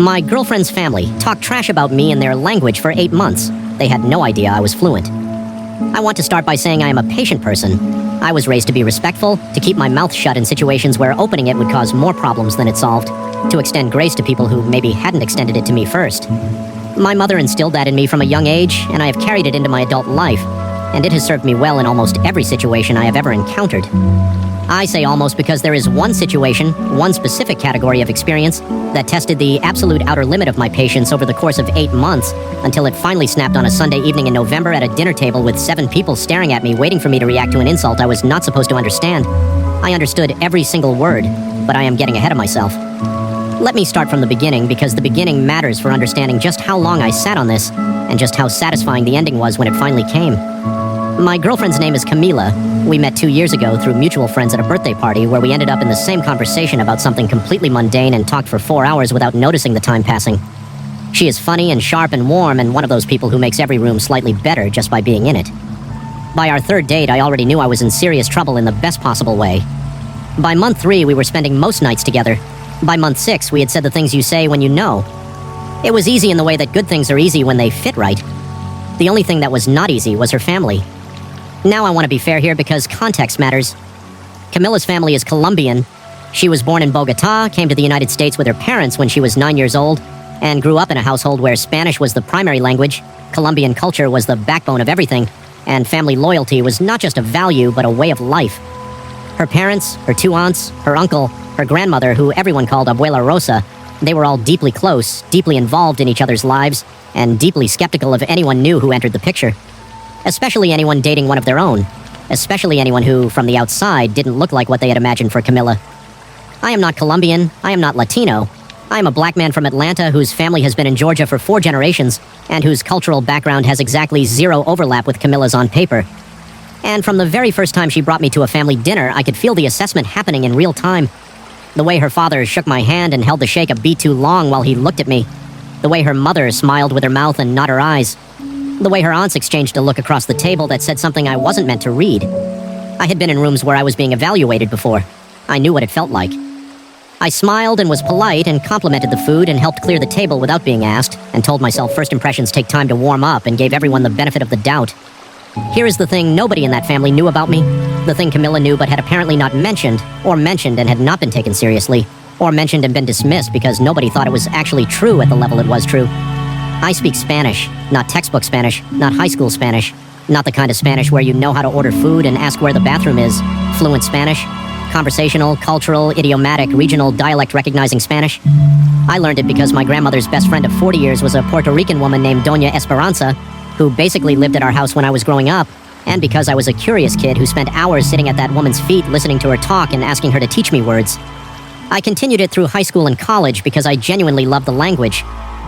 My girlfriend's family talked trash about me and their language for 8 months. They had no idea I was fluent. I want to start by saying I am a patient person. I was raised to be respectful, to keep my mouth shut in situations where opening it would cause more problems than it solved, to extend grace to people who maybe hadn't extended it to me first. My mother instilled that in me from a young age, and I have carried it into my adult life, and it has served me well in almost every situation I have ever encountered. I say almost because there is one situation, one specific category of experience, that tested the absolute outer limit of my patience over the course of 8 months, until it finally snapped on a Sunday evening in November at a dinner table with 7 people staring at me waiting for me to react to an insult I was not supposed to understand. I understood every single word, but I am getting ahead of myself. Let me start from the beginning, because the beginning matters for understanding just how long I sat on this, and just how satisfying the ending was when it finally came. My girlfriend's name is Camila. We met 2 years ago through mutual friends at a birthday party where we ended up in the same conversation about something completely mundane and talked for 4 hours without noticing the time passing. She is funny and sharp and warm, and one of those people who makes every room slightly better just by being in it. By our 3rd date, I already knew I was in serious trouble in the best possible way. By month 3, we were spending most nights together. By month 6, we had said the things you say when you know. It was easy in the way that good things are easy when they fit right. The only thing that was not easy was her family. Now I want to be fair here because context matters. Camila's family is Colombian. She was born in Bogota, came to the United States with her parents when she was 9 years old, and grew up in a household where Spanish was the primary language, Colombian culture was the backbone of everything, and family loyalty was not just a value but a way of life. Her parents, her 2 aunts, her uncle, her grandmother, who everyone called Abuela Rosa, they were all deeply close, deeply involved in each other's lives, and deeply skeptical of anyone new who entered the picture. Especially anyone dating one of their own. Especially anyone who, from the outside, didn't look like what they had imagined for Camila. I am not Colombian, I am not Latino. I am a black man from Atlanta whose family has been in Georgia for 4 generations, and whose cultural background has exactly 0 overlap with Camila's on paper. And from the very first time she brought me to a family dinner, I could feel the assessment happening in real time. The way her father shook my hand and held the shake a beat too long while he looked at me. The way her mother smiled with her mouth and not her eyes. The way her aunts exchanged a look across the table that said something I wasn't meant to read. I had been in rooms where I was being evaluated before. I knew what it felt like. I smiled and was polite and complimented the food and helped clear the table without being asked, and told myself first impressions take time to warm up, and gave everyone the benefit of the doubt. Here is the thing nobody in that family knew about me. The thing Camila knew but had apparently not mentioned, or mentioned and had not been taken seriously, or mentioned and been dismissed because nobody thought it was actually true at the level it was true. I speak Spanish, not textbook Spanish, not high school Spanish, not the kind of Spanish where you know how to order food and ask where the bathroom is. Fluent Spanish, conversational, cultural, idiomatic, regional, dialect-recognizing Spanish. I learned it because my grandmother's best friend of 40 years was a Puerto Rican woman named Doña Esperanza, who basically lived at our house when I was growing up, and because I was a curious kid who spent hours sitting at that woman's feet listening to her talk and asking her to teach me words. I continued it through high school and college because I genuinely loved the language.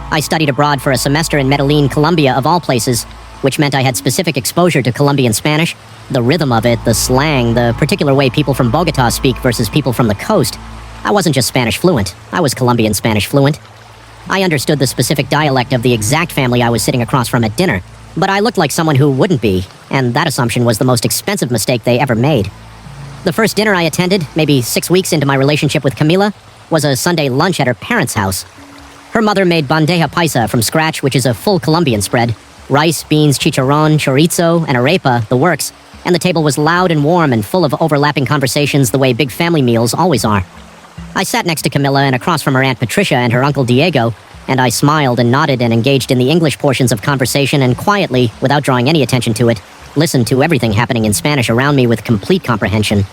I studied abroad for a semester in Medellin, Colombia, of all places, which meant I had specific exposure to Colombian Spanish, the rhythm of it, the slang, the particular way people from Bogota speak versus people from the coast. I wasn't just Spanish fluent, I was Colombian Spanish fluent. I understood the specific dialect of the exact family I was sitting across from at dinner, but I looked like someone who wouldn't be, and that assumption was the most expensive mistake they ever made. The first dinner I attended, maybe 6 weeks into my relationship with Camila, was a Sunday lunch at her parents' house. Her mother made bandeja paisa from scratch, which is a full Colombian spread. Rice, beans, chicharrón, chorizo, and arepa, the works, and the table was loud and warm and full of overlapping conversations the way big family meals always are. I sat next to Camila and across from her Aunt Patricia and her Uncle Diego, and I smiled and nodded and engaged in the English portions of conversation and quietly, without drawing any attention to it, listened to everything happening in Spanish around me with complete comprehension.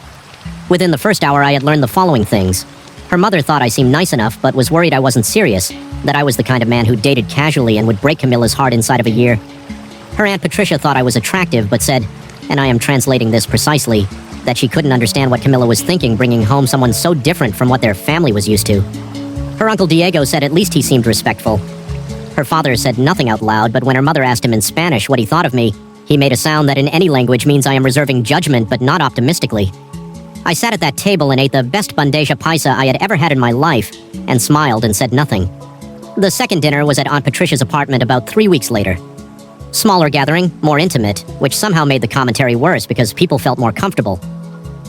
Within the first hour I had learned the following things. Her mother thought I seemed nice enough, but was worried I wasn't serious, that I was the kind of man who dated casually and would break Camila's heart inside of a year. Her Aunt Patricia thought I was attractive, but said, and I am translating this precisely, that she couldn't understand what Camila was thinking bringing home someone so different from what their family was used to. Her Uncle Diego said at least he seemed respectful. Her father said nothing out loud, but when her mother asked him in Spanish what he thought of me, he made a sound that in any language means I am reserving judgment, but not optimistically. I sat at that table and ate the best bandeja paisa I had ever had in my life, and smiled and said nothing. The second dinner was at Aunt Patricia's apartment about 3 weeks later. Smaller gathering, more intimate, which somehow made the commentary worse because people felt more comfortable.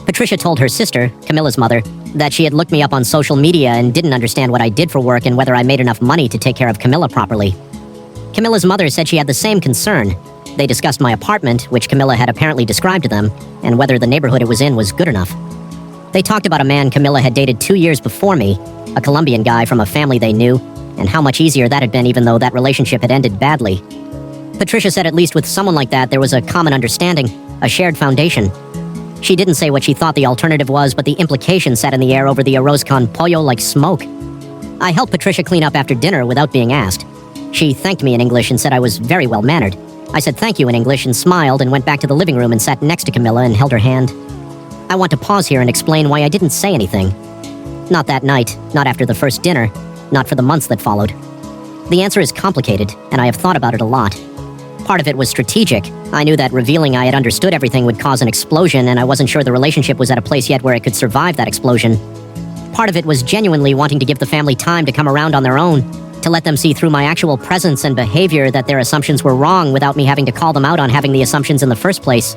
Patricia told her sister, Camilla's mother, that she had looked me up on social media and didn't understand what I did for work and whether I made enough money to take care of Camilla properly. Camilla's mother said she had the same concern. They discussed my apartment, which Camilla had apparently described to them, and whether the neighborhood it was in was good enough. They talked about a man Camilla had dated 2 years before me, a Colombian guy from a family they knew, and how much easier that had been even though that relationship had ended badly. Patricia said at least with someone like that there was a common understanding, a shared foundation. She didn't say what she thought the alternative was, but the implication sat in the air over the arroz con pollo like smoke. I helped Patricia clean up after dinner without being asked. She thanked me in English and said I was very well-mannered. I said thank you in English and smiled and went back to the living room and sat next to Camilla and held her hand. I want to pause here and explain why I didn't say anything. Not that night, not after the first dinner, not for the months that followed. The answer is complicated, and I have thought about it a lot. Part of it was strategic. I knew that revealing I had understood everything would cause an explosion, and I wasn't sure the relationship was at a place yet where it could survive that explosion. Part of it was genuinely wanting to give the family time to come around on their own, to let them see through my actual presence and behavior that their assumptions were wrong without me having to call them out on having the assumptions in the first place.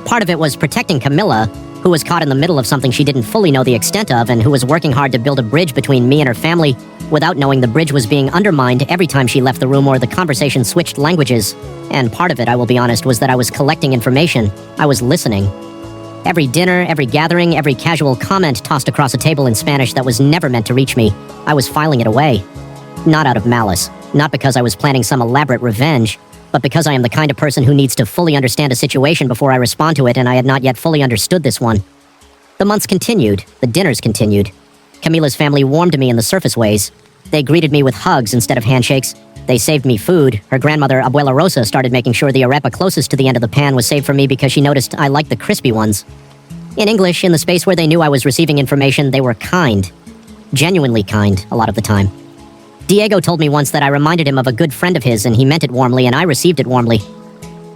Part of it was protecting Camilla, who was caught in the middle of something she didn't fully know the extent of and who was working hard to build a bridge between me and her family without knowing the bridge was being undermined every time she left the room or the conversation switched languages. And part of it, I will be honest, was that I was collecting information. I was listening. Every dinner, every gathering, every casual comment tossed across a table in Spanish that was never meant to reach me, I was filing it away. Not out of malice, not because I was planning some elaborate revenge, but because I am the kind of person who needs to fully understand a situation before I respond to it, and I had not yet fully understood this one. The months continued, the dinners continued. Camilla's family warmed to me in the surface ways. They greeted me with hugs instead of handshakes. They saved me food. Her grandmother, Abuela Rosa, started making sure the arepa closest to the end of the pan was saved for me because she noticed I liked the crispy ones. In English, in the space where they knew I was receiving information, they were kind. Genuinely kind, a lot of the time. Diego told me once that I reminded him of a good friend of his, and he meant it warmly, and I received it warmly.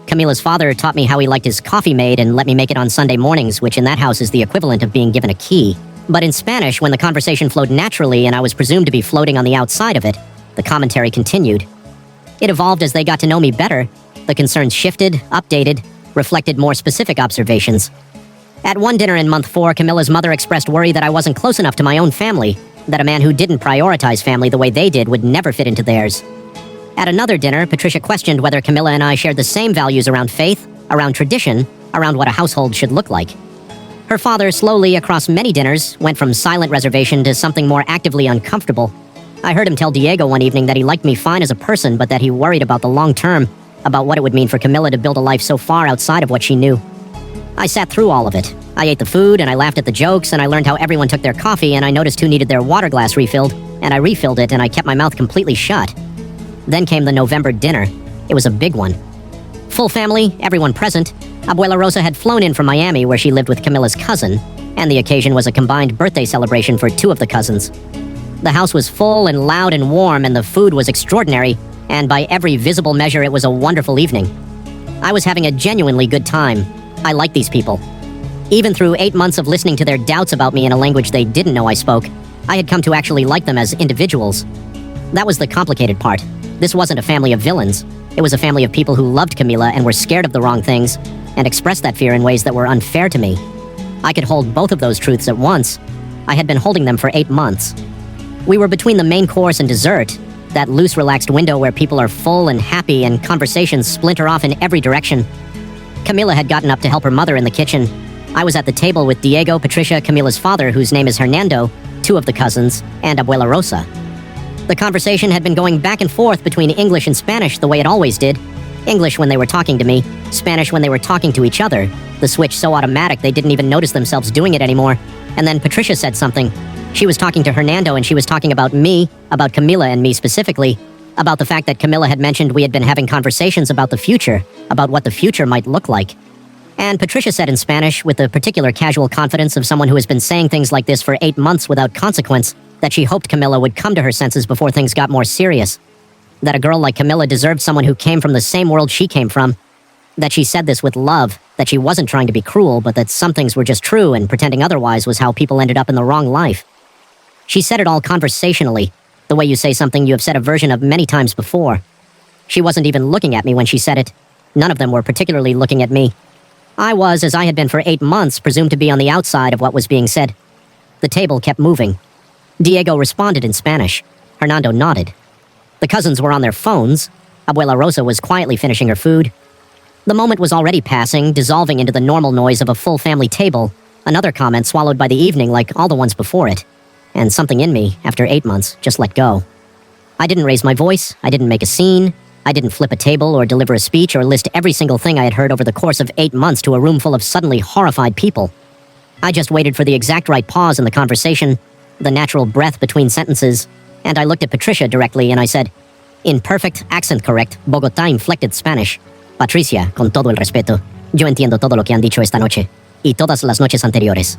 Camilla's father taught me how he liked his coffee made and let me make it on Sunday mornings, which in that house is the equivalent of being given a key. But in Spanish, when the conversation flowed naturally and I was presumed to be floating on the outside of it, the commentary continued. It evolved as they got to know me better. The concerns shifted, updated, reflected more specific observations. At one dinner in month 4, Camilla's mother expressed worry that I wasn't close enough to my own family, that a man who didn't prioritize family the way they did would never fit into theirs. At another dinner, Patricia questioned whether Camilla and I shared the same values around faith, around tradition, around what a household should look like. Her father, slowly across many dinners, went from silent reservation to something more actively uncomfortable. I heard him tell Diego one evening that he liked me fine as a person, but that he worried about the long term, about what it would mean for Camilla to build a life so far outside of what she knew. I sat through all of it. I ate the food, and I laughed at the jokes, and I learned how everyone took their coffee, and I noticed who needed their water glass refilled, and I refilled it, and I kept my mouth completely shut. Then came the November dinner. It was a big one. Full family, everyone present. Abuela Rosa had flown in from Miami, where she lived with Camilla's cousin, and the occasion was a combined birthday celebration for 2 of the cousins. The house was full and loud and warm, and the food was extraordinary, and by every visible measure it was a wonderful evening. I was having a genuinely good time. I liked these people. Even through 8 months of listening to their doubts about me in a language they didn't know I spoke, I had come to actually like them as individuals. That was the complicated part. This wasn't a family of villains. It was a family of people who loved Camilla and were scared of the wrong things, and expressed that fear in ways that were unfair to me. I could hold both of those truths at once. I had been holding them for 8 months. We were between the main course and dessert, that loose, relaxed window where people are full and happy and conversations splinter off in every direction. Camilla had gotten up to help her mother in the kitchen. I was at the table with Diego, Patricia, Camilla's father, whose name is Hernando, 2 of the cousins, and Abuela Rosa. The conversation had been going back and forth between English and Spanish the way it always did. English when they were talking to me, Spanish when they were talking to each other, the switch so automatic they didn't even notice themselves doing it anymore. And then Patricia said something. She was talking to Hernando and she was talking about me, about Camilla and me specifically, about the fact that Camilla had mentioned we had been having conversations about the future, about what the future might look like. And Patricia said in Spanish, with the particular casual confidence of someone who has been saying things like this for 8 months without consequence, that she hoped Camilla would come to her senses before things got more serious. That a girl like Camilla deserved someone who came from the same world she came from. That she said this with love, that she wasn't trying to be cruel, but that some things were just true and pretending otherwise was how people ended up in the wrong life. She said it all conversationally, the way you say something you have said a version of many times before. She wasn't even looking at me when she said it. None of them were particularly looking at me. I was, as I had been for 8 months, presumed to be on the outside of what was being said. The table kept moving. Diego responded in Spanish. Hernando nodded. The cousins were on their phones. Abuela Rosa was quietly finishing her food. The moment was already passing, dissolving into the normal noise of a full family table, another comment swallowed by the evening like all the ones before it. And something in me, after 8 months, just let go. I didn't raise my voice, I didn't make a scene, I didn't flip a table or deliver a speech or list every single thing I had heard over the course of 8 months to a room full of suddenly horrified people. I just waited for the exact right pause in the conversation, the natural breath between sentences, and I looked at Patricia directly and I said, in perfect, accent-correct, Bogotá-inflected Spanish, Patricia, con todo el respeto, yo entiendo todo lo que han dicho esta noche, y todas las noches anteriores.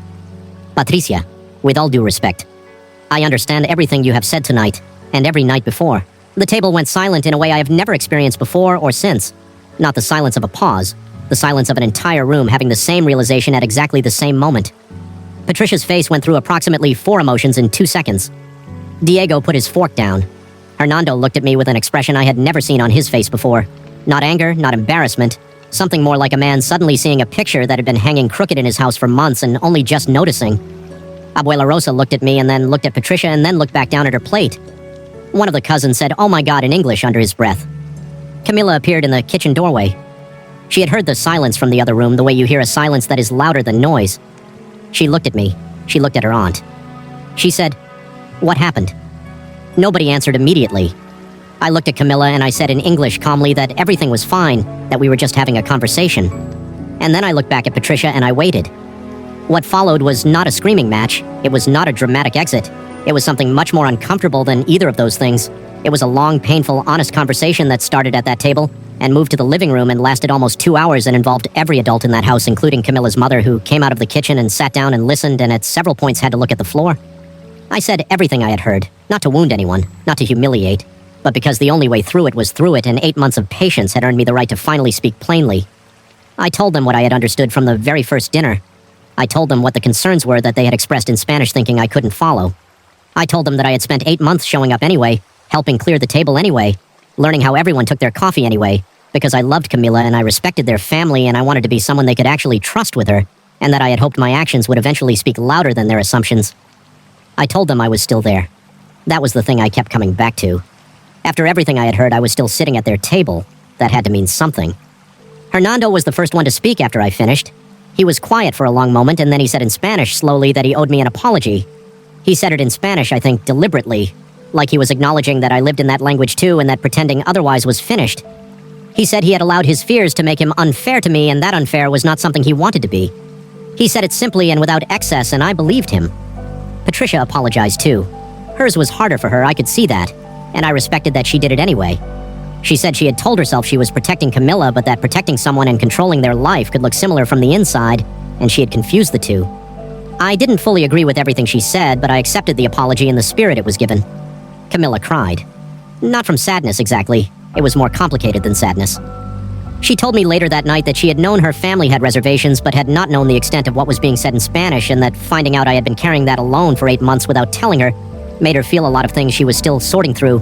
Patricia, with all due respect, I understand everything you have said tonight, and every night before. The table went silent in a way I have never experienced before or since. Not the silence of a pause, the silence of an entire room having the same realization at exactly the same moment. Patricia's face went through approximately 4 emotions in 2 seconds. Diego put his fork down. Hernando looked at me with an expression I had never seen on his face before. Not anger, not embarrassment. Something more like a man suddenly seeing a picture that had been hanging crooked in his house for months and only just noticing. Abuela Rosa looked at me and then looked at Patricia and then looked back down at her plate. One of the cousins said, "Oh my God," in English under his breath. Camila appeared in the kitchen doorway. She had heard the silence from the other room the way you hear a silence that is louder than noise. She looked at me. She looked at her aunt. She said, "What happened?" Nobody answered immediately. I looked at Camilla and I said in English calmly that everything was fine, that we were just having a conversation. And then I looked back at Patricia and I waited. What followed was not a screaming match. It was not a dramatic exit. It was something much more uncomfortable than either of those things. It was a long, painful, honest conversation that started at that table and moved to the living room and lasted almost 2 hours and involved every adult in that house, including Camilla's mother, who came out of the kitchen and sat down and listened and at several points had to look at the floor. I said everything I had heard, not to wound anyone, not to humiliate, but because the only way through it was through it, and 8 months of patience had earned me the right to finally speak plainly. I told them what I had understood from the very first dinner. I told them what the concerns were that they had expressed in Spanish thinking I couldn't follow. I told them that I had spent 8 months showing up anyway, helping clear the table anyway, learning how everyone took their coffee anyway, because I loved Camila and I respected their family and I wanted to be someone they could actually trust with her, and that I had hoped my actions would eventually speak louder than their assumptions. I told them I was still there. That was the thing I kept coming back to. After everything I had heard, I was still sitting at their table. That had to mean something. Hernando was the first one to speak after I finished. He was quiet for a long moment, and then he said in Spanish slowly that he owed me an apology. He said it in Spanish, I think, deliberately, like he was acknowledging that I lived in that language too and that pretending otherwise was finished. He said he had allowed his fears to make him unfair to me, and that unfair was not something he wanted to be. He said it simply and without excess, and I believed him. Patricia apologized too. Hers was harder for her, I could see that, and I respected that she did it anyway. She said she had told herself she was protecting Camilla, but that protecting someone and controlling their life could look similar from the inside, and she had confused the two. I didn't fully agree with everything she said, but I accepted the apology in the spirit it was given. Camilla cried. Not from sadness exactly. It was more complicated than sadness. She told me later that night that she had known her family had reservations but had not known the extent of what was being said in Spanish, and that finding out I had been carrying that alone for 8 months without telling her made her feel a lot of things she was still sorting through.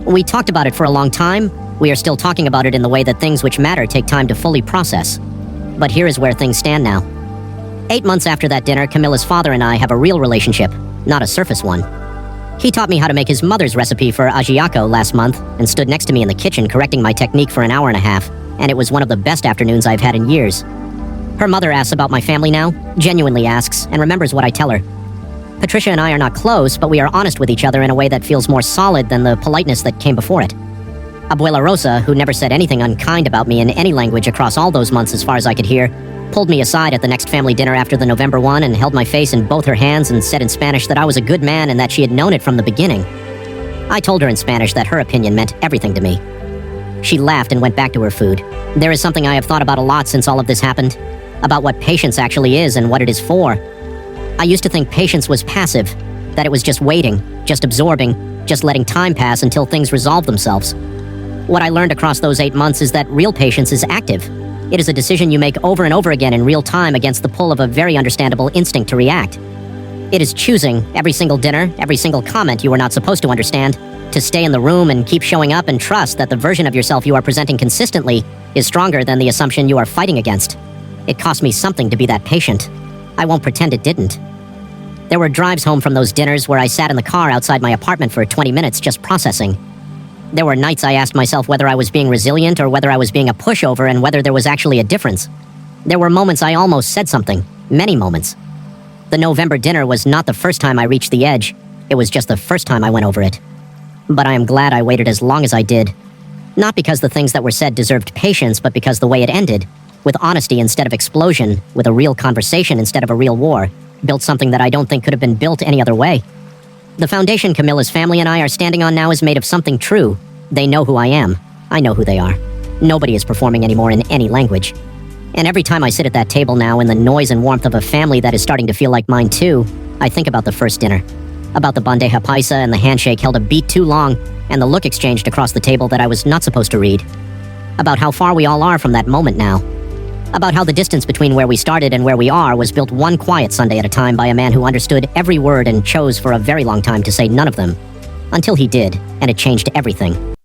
We talked about it for a long time. We are still talking about it in the way that things which matter take time to fully process. But here is where things stand now. 8 months after that dinner, Camilla's father and I have a real relationship, not a surface one. He taught me how to make his mother's recipe for ajiaco last month and stood next to me in the kitchen correcting my technique for an hour and a half, and it was one of the best afternoons I've had in years. Her mother asks about my family now, genuinely asks, and remembers what I tell her. Patricia and I are not close, but we are honest with each other in a way that feels more solid than the politeness that came before it. Abuela Rosa, who never said anything unkind about me in any language across all those months as far as I could hear, pulled me aside at the next family dinner after the November one and held my face in both her hands and said in Spanish that I was a good man and that she had known it from the beginning. I told her in Spanish that her opinion meant everything to me. She laughed and went back to her food. There is something I have thought about a lot since all of this happened, about what patience actually is and what it is for. I used to think patience was passive, that it was just waiting, just absorbing, just letting time pass until things resolve themselves. What I learned across those 8 months is that real patience is active. It is a decision you make over and over again in real time against the pull of a very understandable instinct to react. It is choosing, every single dinner, every single comment you are not supposed to understand, to stay in the room and keep showing up and trust that the version of yourself you are presenting consistently is stronger than the assumption you are fighting against. It cost me something to be that patient. I won't pretend it didn't. There were drives home from those dinners where I sat in the car outside my apartment for 20 minutes just processing. There were nights I asked myself whether I was being resilient or whether I was being a pushover and whether there was actually a difference. There were moments I almost said something. Many moments. The November dinner was not the first time I reached the edge. It was just the first time I went over it. But I am glad I waited as long as I did. Not because the things that were said deserved patience, but because the way it ended, with honesty instead of explosion, with a real conversation instead of a real war, built something that I don't think could have been built any other way. The foundation Camilla's family and I are standing on now is made of something true. They know who I am. I know who they are. Nobody is performing anymore in any language. And every time I sit at that table now in the noise and warmth of a family that is starting to feel like mine too, I think about the first dinner. About the bandeja paisa and the handshake held a beat too long, and the look exchanged across the table that I was not supposed to read. About how far we all are from that moment now. About how the distance between where we started and where we are was built one quiet Sunday at a time by a man who understood every word and chose for a very long time to say none of them. Until he did, and it changed everything.